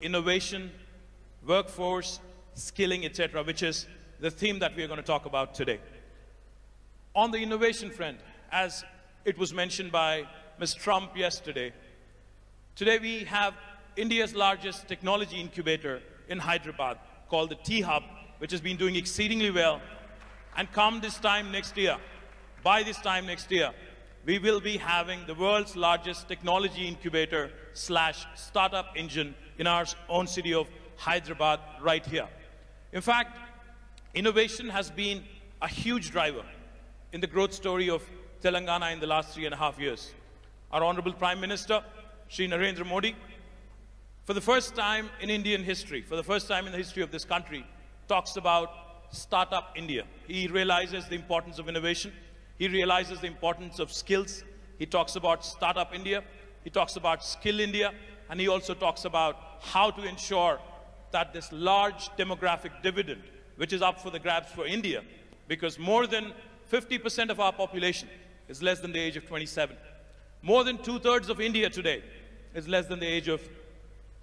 innovation, workforce, skilling, etc., which is the theme that we are going to talk about today. On the innovation front, as it was mentioned by Ms. Trump yesterday, today we have India's largest technology incubator in Hyderabad called the T-Hub, which has been doing exceedingly well. And come this time next year, by this time next year, we will be having the world's largest technology incubator / startup engine in our own city of Hyderabad right here. In fact, innovation has been a huge driver in the growth story of Telangana in the last 3.5 years. Our Honorable Prime Minister, Shri Narendra Modi, for the first time in Indian history, for the first time in the history of this country, talks about Startup India. He realizes the importance of innovation. He realizes the importance of skills. He talks about Startup India. He talks about Skill India. And he also talks about how to ensure that this large demographic dividend, which is up for the grabs for India, because more than 50% of our population is less than the age of 27. More than 2/3 of India today is less than the age of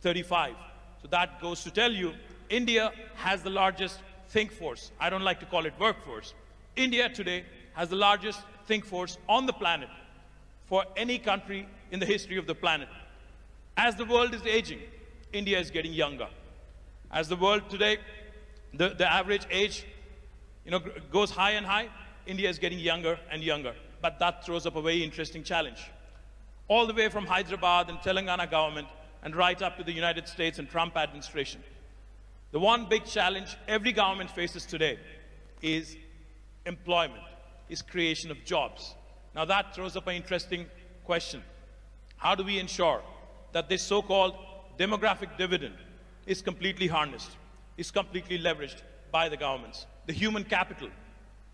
35. So that goes to tell you, India has the largest think force. I don't like to call it workforce. India today has the largest think force on the planet for any country in the history of the planet. As the world is aging, India is getting younger. As the world today, the average age goes high and high, India is getting younger and younger. But that throws up a very interesting challenge. All the way from Hyderabad and Telangana government and right up to the United States and Trump administration. The one big challenge every government faces today is employment, is creation of jobs. Now that throws up an interesting question. How do we ensure that this so-called demographic dividend is completely harnessed, is completely leveraged by the governments? The human capital,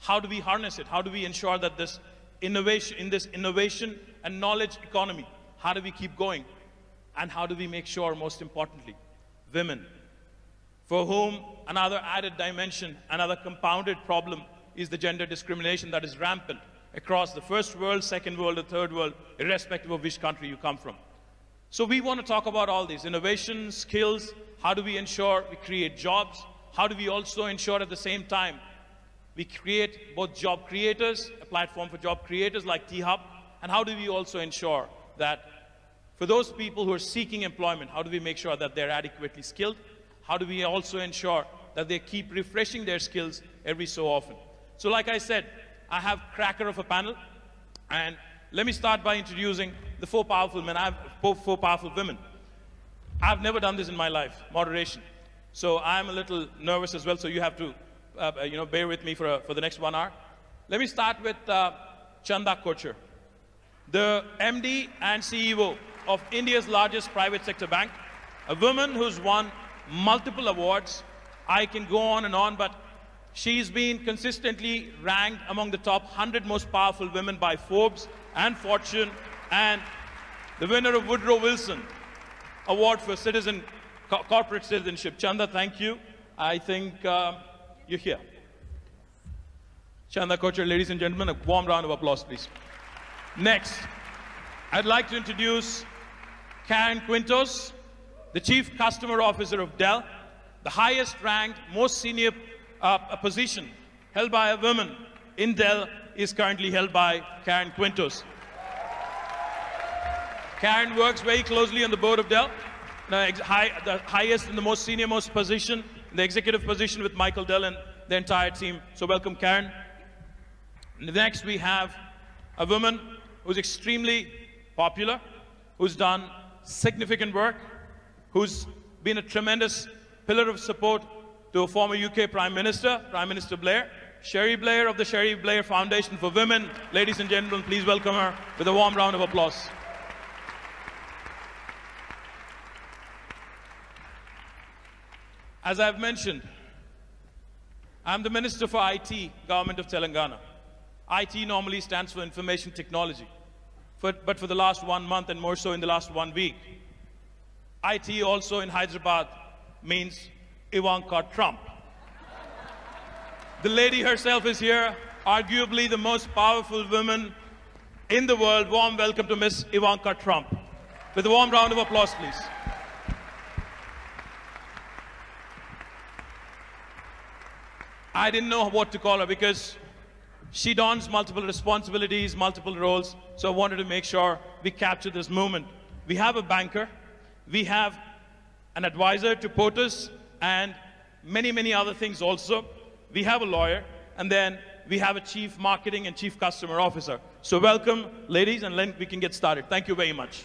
how do we harness it? How do we ensure that this innovation and knowledge economy, how do we keep going? And how do we make sure, most importantly, women, for whom another added dimension, another compounded problem is the gender discrimination that is rampant across the first world, second world, or third world, irrespective of which country you come from. So we want to talk about all these innovation, skills, how do we ensure we create jobs? How do we also ensure at the same time we create both job creators, a platform for job creators like T-Hub, and how do we also ensure that for those people who are seeking employment, how do we make sure that they're adequately skilled? How do we also ensure that they keep refreshing their skills every so often? So like I said, I have cracker of a panel, and let me start by introducing the four powerful men. I have four powerful women. I've never done this in my life, moderation. So I'm a little nervous as well, so you have to bear with me for the next 1 hour. Let me start with Chanda Kochhar, the MD and CEO of India's largest private sector bank, a woman who's won multiple awards. I can go on and on, but she's been consistently ranked among the top 100 most powerful women by Forbes and Fortune, and the winner of Woodrow Wilson Award for Corporate Citizenship. Chanda, thank you. I think you're here. Chanda Kochhar, ladies and gentlemen, a warm round of applause, please. Next, I'd like to introduce Karen Quintos, the Chief Customer Officer of Dell, the highest ranked, most senior position held by a woman in Dell is currently held by Karen Quintos. Karen works very closely on the board of Dell, the highest and the most senior most position, the executive position with Michael Dell and the entire team. So welcome, Karen. Next, we have a woman who's extremely popular, who's done significant work, who's been a tremendous pillar of support to a former UK Prime Minister, Prime Minister Blair, Sherry Blair of the Sherry Blair Foundation for Women. Ladies and gentlemen, please welcome her with a warm round of applause. As I've mentioned, I'm the Minister for IT, Government of Telangana. IT normally stands for Information Technology. But for the last 1 month and more so in the last 1 week, IT also in Hyderabad means Ivanka Trump. The lady herself is here, arguably the most powerful woman in the world. Warm welcome to Miss Ivanka Trump. With a warm round of applause, please. I didn't know what to call her because she dons multiple responsibilities, multiple roles. So I wanted to make sure we capture this moment. We have a banker, we have an advisor to POTUS, and many, many other things also. We have a lawyer, and then we have a chief marketing and chief customer officer. So welcome, ladies, and then we can get started. Thank you very much.